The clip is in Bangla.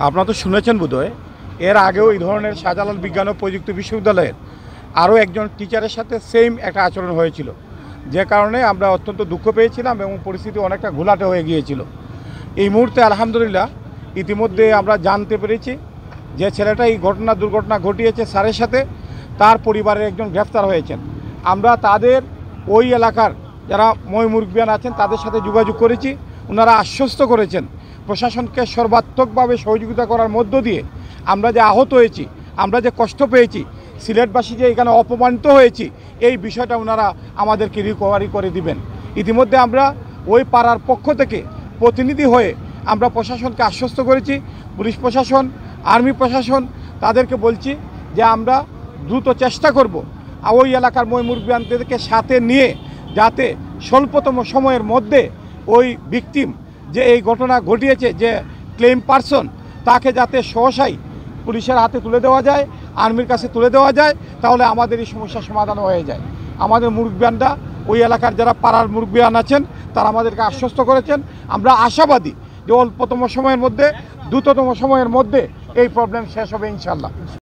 আপনারা তো শুনেছেন বোধহয় এর আগেও এই ধরনের শাহজালাল বিজ্ঞান ও প্রযুক্তি বিশ্ববিদ্যালয়ের আরও একজন টিচারের সাথে সেম একটা আচরণ হয়েছিল, যে কারণে আমরা অত্যন্ত দুঃখ পেয়েছিলাম এবং পরিস্থিতি অনেকটা ঘোলাটে হয়ে গিয়েছিল। এই মুহূর্তে আলহামদুলিল্লাহ ইতিমধ্যে আমরা জানতে পেরেছি যে ছেলেটা এই দুর্ঘটনা ঘটিয়েছে স্যারের সাথে, তার পরিবারের একজন গ্রেফতার হয়েছেন। আমরা তাদের ওই এলাকার যারা মুরব্বিয়ান আছেন তাদের সাথে যোগাযোগ করেছি। ওনারা আশ্বস্ত করেছেন প্রশাসনকে সর্বাত্মকভাবে সহযোগিতা করার মধ্য দিয়ে আমরা যে আহত হয়েছি, আমরা যে কষ্ট পেয়েছি, সিলেটবাসী যে এখানে অপমানিত হয়েছি, এই বিষয়টা ওনারা আমাদেরকে রিকভারি করে দিবেন। ইতিমধ্যে আমরা ওই পাড়ার পক্ষ থেকে প্রতিনিধি হয়ে আমরা প্রশাসনকে আশ্বস্ত করেছি। পুলিশ প্রশাসন, আর্মি প্রশাসন, তাদেরকে বলছি যে আমরা দ্রুত চেষ্টা করব ওই এলাকার মুরব্বিয়ানদেরকে সাথে নিয়ে যাতে স্বল্পতম সময়ের মধ্যে ওই ভিকটিম যে এই ঘটনা ঘটিয়েছে, যে ক্লেম পারসন, তাকে যাতে সহসাই পুলিশের হাতে তুলে দেওয়া যায়, আর্মির কাছে তুলে দেওয়া যায়, তাহলে আমাদের এই সমস্যার সমাধান হয়ে যায়। আমাদের মুরব্বিয়ানরা, ওই এলাকার যারা পাড়ার মুরব্বিয়ান আছেন, তারা আমাদেরকে আশ্বস্ত করেছেন। আমরা আশাবাদী যে অল্পতম সময়ের মধ্যে, দ্রুততম সময়ের মধ্যে এই প্রবলেম শেষ হবে ইনশাল্লাহ।